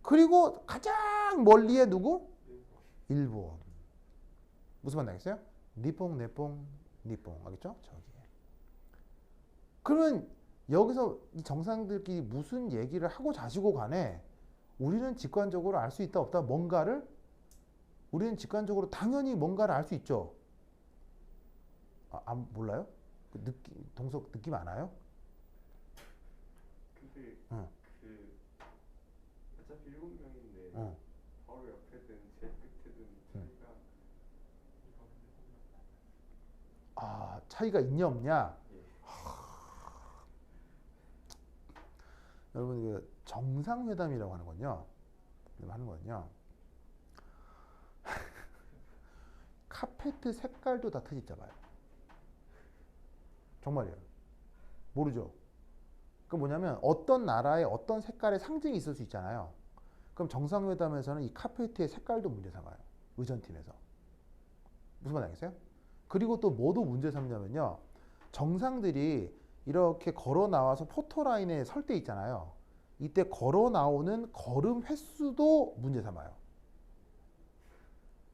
그리고 가장 멀리에 누구? 일본. 무슨 말 알겠어요? 니뽕. 알겠죠? 저기. 그러면 여기서 이 정상들끼리 무슨 얘기를 하고 자시고 간에 우리는 직관적으로 알 수 있다 없다 우리는 직관적으로 당연히 뭔가를 알 수 있죠. 몰라요? 동석 느낌 안 와요? 근데 어차피 7명인데 바로 옆에든 제일 끝에든 차이가 있냐 없냐? 예. 여러분 정상회담이라고 하는 건요. 카페트 색깔도 다 트집 잡아요. 정말이에요. 모르죠? 그 뭐냐면 어떤 나라의 어떤 색깔의 상징이 있을 수 있잖아요. 그럼 정상회담에서는 이 카페트의 색깔도 문제 삼아요. 의전팀에서. 무슨 말 알겠어요? 그리고 또 뭐도 문제 삼냐면요. 정상들이 이렇게 걸어 나와서 포토라인에 설 때 있잖아요. 이때 걸어 나오는 걸음 횟수도 문제 삼아요.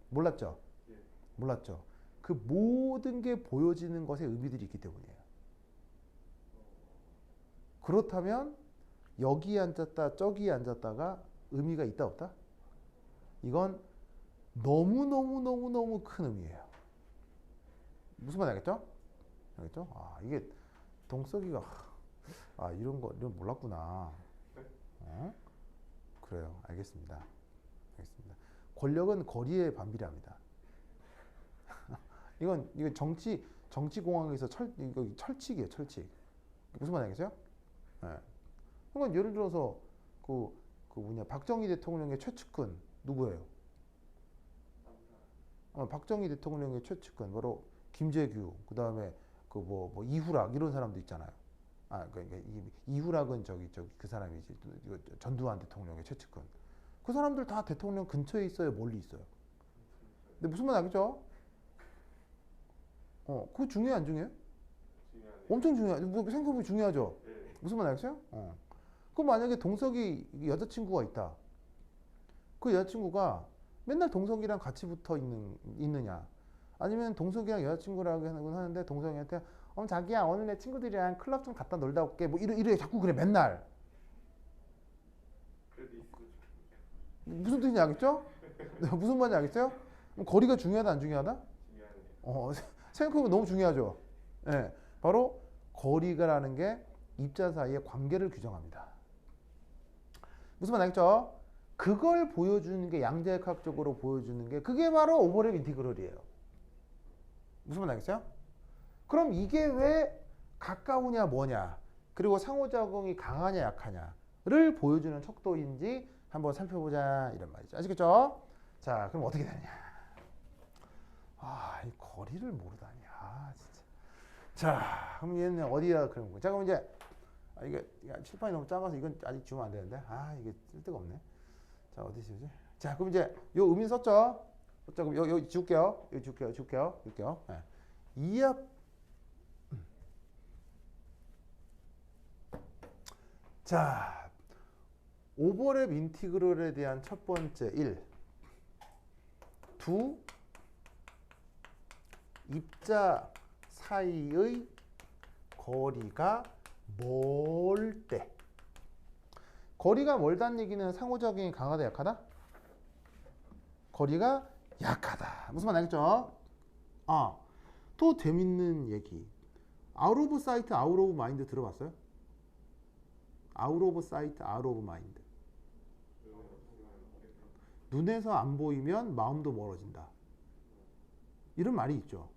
몰랐죠? 예. 몰랐죠? 그 모든 게 보여지는 것에 의미들이 있기 때문이에요. 그렇다면 여기 앉았다 저기 앉았다가 의미가 있다 없다? 이건 너무너무너무너무 큰 의미예요. 무슨 말 알겠죠? 알겠죠? 아, 이게 동석이가 이런 거 이런 몰랐구나. 어? 그래요. 알겠습니다. 알겠습니다. 권력은 거리에 반비례합니다. 이건 정치 공학에서 이거 철칙이에요. 철칙. 무슨 말 알겠어요? 네. 그러니까 예를 들어서 박정희 대통령의 최측근 누구예요? 박정희 대통령의 최측근 바로 김재규, 그 다음에 이후락 이런 사람도 있잖아요. 그러니까 이후락은 그 사람이지 전두환 대통령의 최측근. 그 사람들 다 대통령 근처에 있어요, 멀리 있어요. 근데 무슨 말 알겠죠? 그거 중요해 안 중요해? 중요하네요. 엄청 중요해. 뭐 생각해보면 중요하죠. 네. 무슨 말 알겠어요? 그럼 만약에 동석이 여자친구가 있다. 그 여자친구가 맨날 동석이랑 같이 붙어 있느냐? 아니면 동석이랑 여자친구라고 하는데 동석이한테 자기야 오늘 내 친구들이랑 클럽 좀 갔다 놀다 올게 뭐 이래 자꾸 그래 맨날. 그래도 있으면 좋겠네요. 무슨 뜻인지 알겠죠? 무슨 말인지 알겠어요? 그럼 거리가 중요하다 안 중요하다? 중요하네요. 생각해보면 너무 중요하죠. 예, 바로 거리가라는 게 입자 사이의 관계를 규정합니다. 무슨 말 알겠죠? 그걸 보여주는 게 양자역학적으로 보여주는 게 그게 바로 오버랩 인티그럴이에요. 무슨 말 알겠어요? 그럼 이게 왜 가까우냐 뭐냐 그리고 상호작용이 강하냐 약하냐를 보여주는 척도인지 한번 살펴보자 이런 말이죠. 아시겠죠? 자, 그럼 어떻게 되느냐? 이 거리를 모르다니. 진짜. 자, 그럼 얘는 어디야 그런 거. 자, 그럼 이제 이게 칠판이 너무 작아서 이건 아직 지우면 안 되는데. 이게 쓸데가 없네. 자, 어디 지우지? 자, 그럼 이제 요 의미 썼죠? 자, 그럼 여기 지울게요. 여기 지울게요. 네. 이합. 자, 오버랩 인티그럴에 대한 첫 번째 1. 두 입자 사이의 거리가 멀 때. 거리가 멀다는 얘기는 상호작용이 강하다 약하다? 거리가 약하다. 무슨 말 알겠죠? 또 재밌는 얘기. 아웃 오브 사이트, 아웃 오브 마인드 들어봤어요? 아웃 오브 사이트, 아웃 오브 마인드. 눈에서 안 보이면 마음도 멀어진다. 이런 말이 있죠.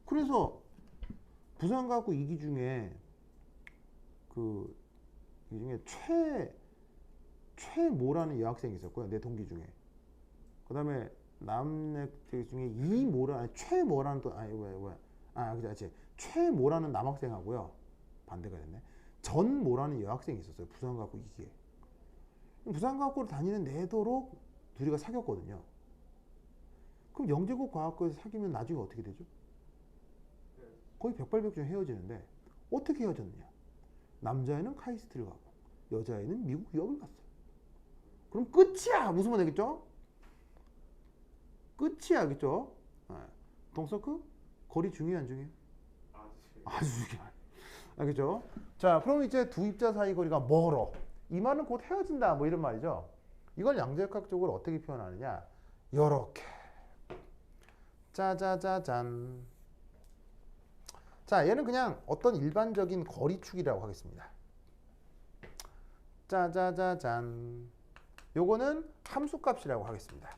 그래서 부산과학고 2기 중에 이 중에 최모라는 여학생이 있었고요. 내 동기 중에. 그 다음에 남학생 중에 최모라는 또 그렇지. 최모라는 남학생하고요. 반대가 됐네. 전모라는 여학생이 있었어요. 부산과학고 2기에. 부산과학고를 다니는 내도록 둘이가 사귀었거든요. 그럼 영재고 과학고에서 사귀면 나중에 어떻게 되죠? 거의 백발백중 헤어지는데 어떻게 헤어졌느냐? 남자애는 카이스트를 가고 여자애는 미국 유학을 갔어요. 그럼 끝이야. 무슨 말 되겠죠? 끝이야, 알겠죠? 동서크 거리 중요해 안 중요해? 아주 중요해. 알겠죠? 자, 그럼 이제 두 입자 사이 거리가 멀어. 이 말은 곧 헤어진다. 뭐 이런 말이죠. 이걸 양자역학적으로 어떻게 표현하느냐? 요렇게. 짜자자잔. 자, 얘는 그냥 어떤 일반적인 거리축이라고 하겠습니다. 짜자자잔. 요거는 함수값이라고 하겠습니다.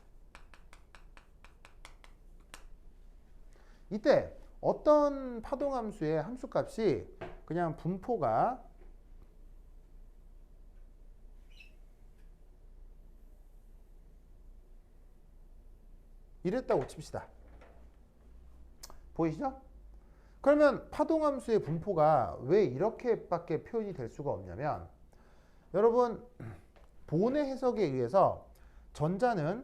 이때 어떤 파동함수의 함수값이 그냥 분포가 이랬다고 칩시다. 보이시죠? 그러면 파동함수의 분포가 왜 이렇게밖에 표현이 될 수가 없냐면 여러분 본의 해석에 의해서 전자는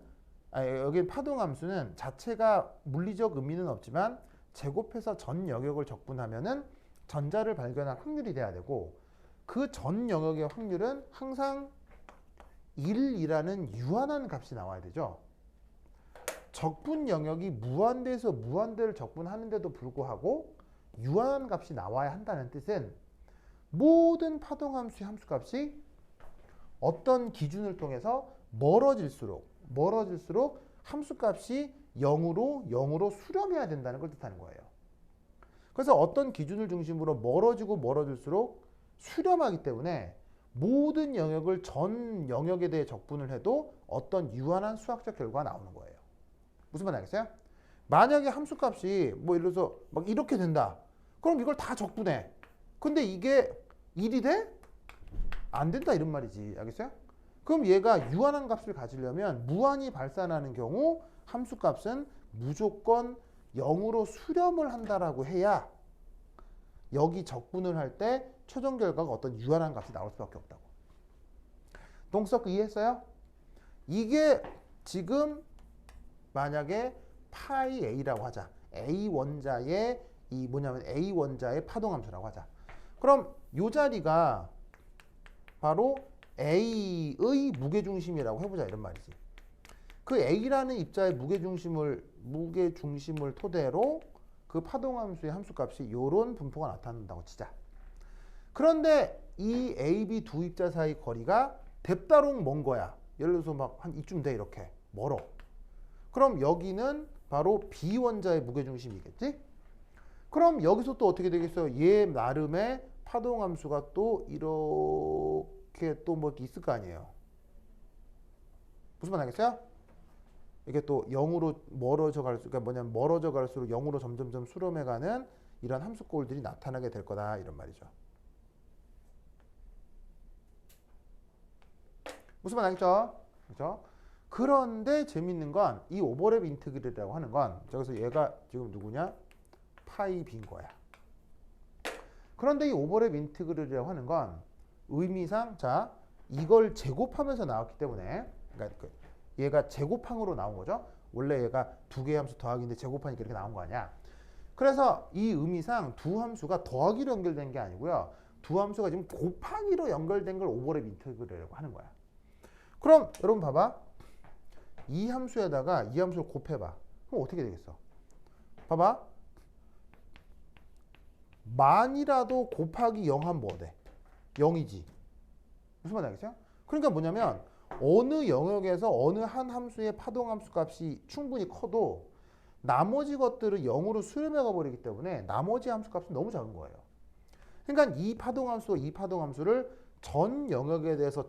여기 파동함수는 자체가 물리적 의미는 없지만 제곱해서 전 영역을 적분하면은 전자를 발견할 확률이 돼야 되고 그 전 영역의 확률은 항상 1이라는 유한한 값이 나와야 되죠. 적분 영역이 무한대에서 무한대를 적분하는데도 불구하고 유한한 값이 나와야 한다는 뜻은 모든 파동함수의 함수값이 어떤 기준을 통해서 멀어질수록 함수값이 0으로 수렴해야 된다는 걸 뜻하는 거예요. 그래서 어떤 기준을 중심으로 멀어질수록 수렴하기 때문에 모든 영역을 전 영역에 대해 적분을 해도 어떤 유한한 수학적 결과가 나오는 거예요. 무슨 말 알겠어요? 만약에 함수값이 뭐 예를 들어서 막 이렇게 된다. 그럼 이걸 다 적분해. 근데 이게 1이 돼? 안 된다 이런 말이지. 알겠어요? 그럼 얘가 유한한 값을 가지려면 무한히 발산하는 경우 함수값은 무조건 0으로 수렴을 한다라고 해야 여기 적분을 할 때 최종 결과가 어떤 유한한 값이 나올 수밖에 없다고. 동서크 이해했어요? 이게 지금 만약에 파이 A라고 하자. A 원자의 A 원자의 파동함수라고 하자. 그럼 이 자리가 바로 A의 무게중심이라고 해보자 이런 말이지. 그 A라는 입자의 무게중심을 토대로 그 파동함수의 함수값이 이런 분포가 나타난다고 치자. 그런데 이 A, B 두 입자 사이 거리가 뎁다롱 먼 거야. 예를 들어서 막 한 이쯤 돼 이렇게 멀어. 그럼 여기는 바로 B 원자의 무게중심이겠지? 그럼 여기서 또 어떻게 되겠어요? 얘 나름의 파동함수가 또 이렇게 또 뭐 있을 거 아니에요. 무슨 말 알겠어요? 이게 또 0으로 멀어져 갈수록, 그러니까 뭐냐면 멀어져 갈수록 0으로 점점점 수렴해가는 이런 함수꼴들이 나타나게 될 거다 이런 말이죠. 무슨 말 알겠죠? 그렇죠? 그런데 재밌는 건 이 오버랩 인티그랄이라고 하는 건 저기서 얘가 지금 누구냐? 파이 B인 거야. 그런데 이 오버랩 인티그랄이라고 하는 건 의미상 자 이걸 제곱하면서 나왔기 때문에 그러니까 얘가 제곱항으로 나온 거죠. 원래 얘가 두 개의 함수 더하기인데 제곱하니까 이렇게 나온 거 아니야. 그래서 이 의미상 두 함수가 더하기로 연결된 게 아니고요. 두 함수가 지금 곱하기로 연결된 걸 오버랩 인티그랄이라고 하는 거야. 그럼 여러분 봐봐. 이 함수에다가 이 함수를 곱해봐. 그럼 어떻게 되겠어? 봐봐. 만이라도 곱하기 0 하면 뭐 돼? 0이지. 무슨 말인지 알겠어요? 그러니까 뭐냐면 어느 영역에서 어느 한 함수의 파동함수 값이 충분히 커도 나머지 것들은 0으로 수렴해가 버리기 때문에 나머지 함수 값은 너무 작은 거예요. 그러니까 이 파동함수를 전 영역에 대해서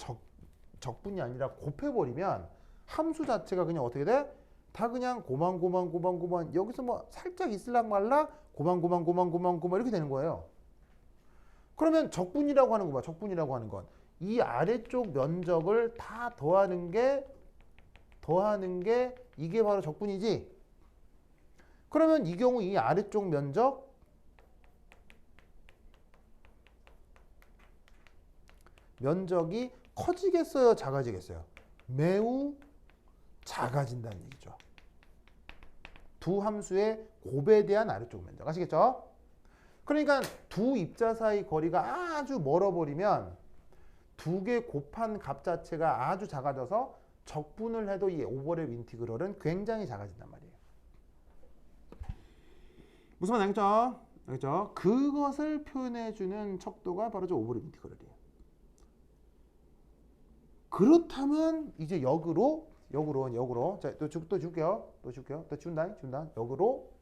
적분이 아니라 곱해버리면 함수 자체가 그냥 어떻게 돼? 다 그냥 고만 여기서 뭐 살짝 있을락 말락 고만 이렇게 되는 거예요. 그러면 적분이라고 하는 거 봐. 적분이라고 하는 건 이 아래쪽 면적을 다 더하는 게 이게 바로 적분이지. 그러면 이 경우 이 아래쪽 면적이 커지겠어요? 작아지겠어요? 매우 작아진다는 얘기죠. 두 함수의 곱에 대한 아래쪽 면적. 아시겠죠? 그러니까 두 입자 사이 거리가 아주 멀어버리면 두 개 곱한 값 자체가 아주 작아져서 적분을 해도 이 오버랩 인티그럴은 굉장히 작아진단 말이에요. 무슨 말 알겠죠? 알겠죠? 그것을 표현해주는 척도가 바로 저 오버랩 인티그럴이에요. 그렇다면 이제 역으로 자, 또 줄게요. 또 준다. 역으로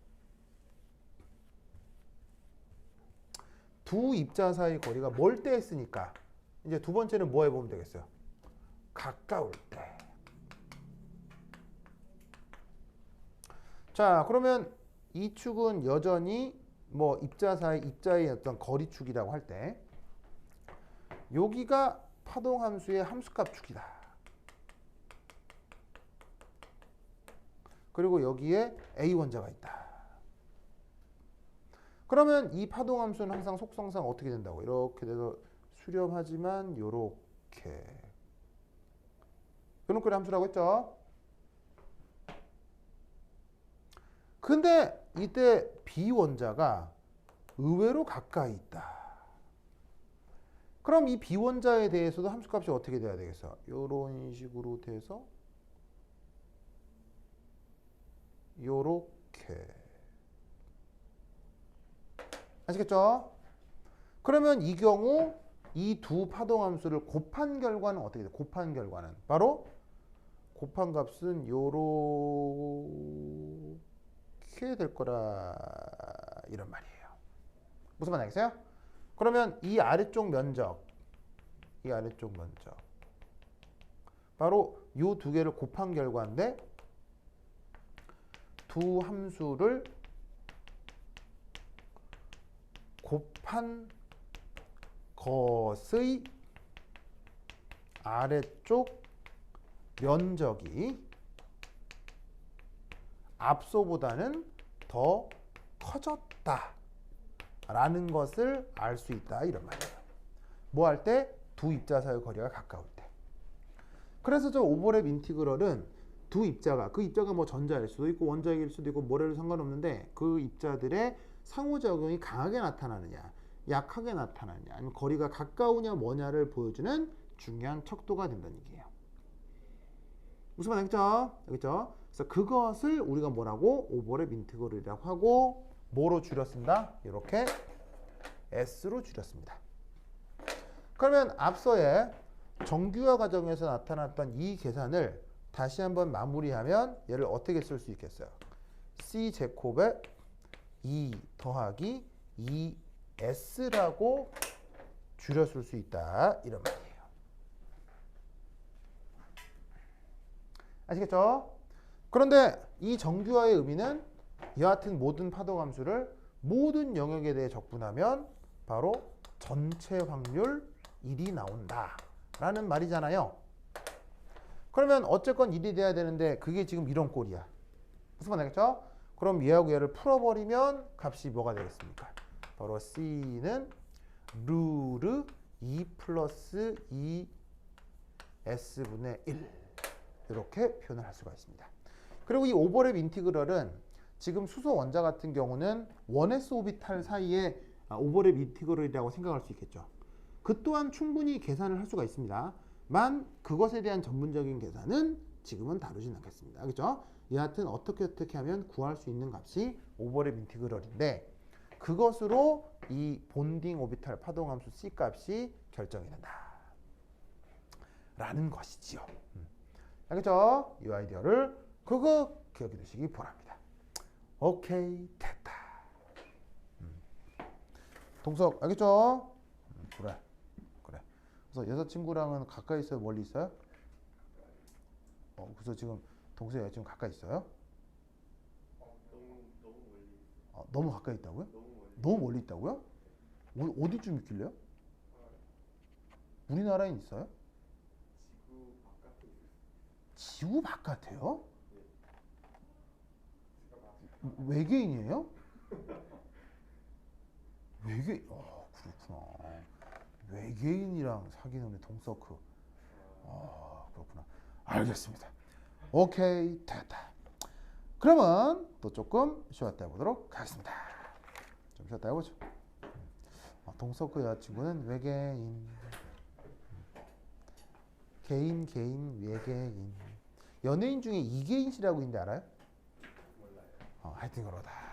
두 입자 사이 거리가 멀 때 했으니까 이제 두 번째는 뭐 해보면 되겠어요? 가까울 때. 자, 그러면 이 축은 여전히 뭐 입자의 어떤 거리축이라고 할 때 여기가 파동함수의 함수값 축이다. 그리고 여기에 A 원자가 있다. 그러면 이 파동함수는 항상 속성상 어떻게 된다고? 이렇게 돼서 수렴하지만 요렇게. 요놈의 함수라고 했죠? 근데 이때 비원자가 의외로 가까이 있다. 그럼 이 비원자에 대해서도 함수값이 어떻게 돼야 되겠어? 이런 식으로 돼서 요렇게. 아시겠죠? 그러면 이 경우 이 두 파동함수를 곱한 결과는 어떻게 돼? 곱한 결과는 바로 곱한 값은 요렇게 될 거라 이런 말이에요. 무슨 말 알겠어요? 그러면 이 아래쪽 면적 바로 요 두 개를 곱한 결과인데 두 함수를 곱한 것의 아래쪽 면적이 앞서보다는 더 커졌다 라는 것을 알 수 있다 이런 말이에요. 뭐 할 때? 두 입자 사이의 거리가 가까울 때. 그래서 저 오버랩 인티그럴은 두 입자가 그 입자가 뭐 전자일 수도 있고 원자일 수도 있고 뭐래도 상관없는데 그 입자들의 상호작용이 강하게 나타나느냐 약하게 나타나느냐 아니면 거리가 가까우냐 뭐냐를 보여주는 중요한 척도가 된다는 얘기예요. 무슨 말 알겠죠? 알겠죠? 그래서 그것을 우리가 뭐라고? 오버랩 인티그럴이라고 하고 뭐로 줄였습니다? 이렇게 S로 줄였습니다. 그러면 앞서의 정규화 과정에서 나타났던 이 계산을 다시 한번 마무리하면 얘를 어떻게 쓸 수 있겠어요? C제곱에 2 더하기 2S라고 줄였을 수 있다 이런 말이에요. 아시겠죠? 그런데 이 정규화의 의미는 이와 같은 모든 파동함수를 모든 영역에 대해 적분하면 바로 전체 확률 1이 나온다 라는 말이잖아요. 그러면 어쨌건 1이 돼야 되는데 그게 지금 이런 꼴이야. 무슨 말 알겠죠? 그럼 얘하고 얘를 풀어버리면 값이 뭐가 되겠습니까? 바로 C는 루트 2 플러스 2S분의 1 이렇게 표현을 할 수가 있습니다. 그리고 이 오버랩 인티그럴은 지금 수소 원자 같은 경우는 1s 오비탈 사이에 오버랩 인티그럴이라고 생각할 수 있겠죠. 그 또한 충분히 계산을 할 수가 있습니다. 만 그것에 대한 전문적인 계산은 지금은 다루진 않겠습니다. 그렇죠? 여하튼 어떻게 하면 구할 수 있는 값이 오버랩 인티그럴인데 그것으로 이 본딩 오비탈 파동함수 C 값이 결정이 된다 라는 것이지요. 알겠죠? 이 아이디어를 그거 기억해 두시기 바랍니다. 오케이 됐다. 동석 알겠죠? 그래. 그래서 여자친구랑은 가까이 있어요? 멀리 있어요? 그래서 지금 동석이 여자친구 가까이 있어요? 너무 멀리. 너무 가까이 있다고요? 너무 멀리. 너무 멀리 있다고요? 어디쯤 있길래요? 우리나라에 있어요? 지구 바깥에 있어요. 지구 바깥에요? 네. 제가 맞아요. 외계인이에요? 그렇구나. 외계인이랑 사귀는 우리 동서크. 그렇구나. 알겠습니다. 오케이, 됐다. 그러면 또 조금 쉬었다 해보도록 하겠습니다. 좀 쉬었다 해보죠. 동서크 여자친구는 외계인. 개인, 외계인. 연예인 중에 이계인 씨라고 있는데 알아요? 몰라요. 하여튼 그러다.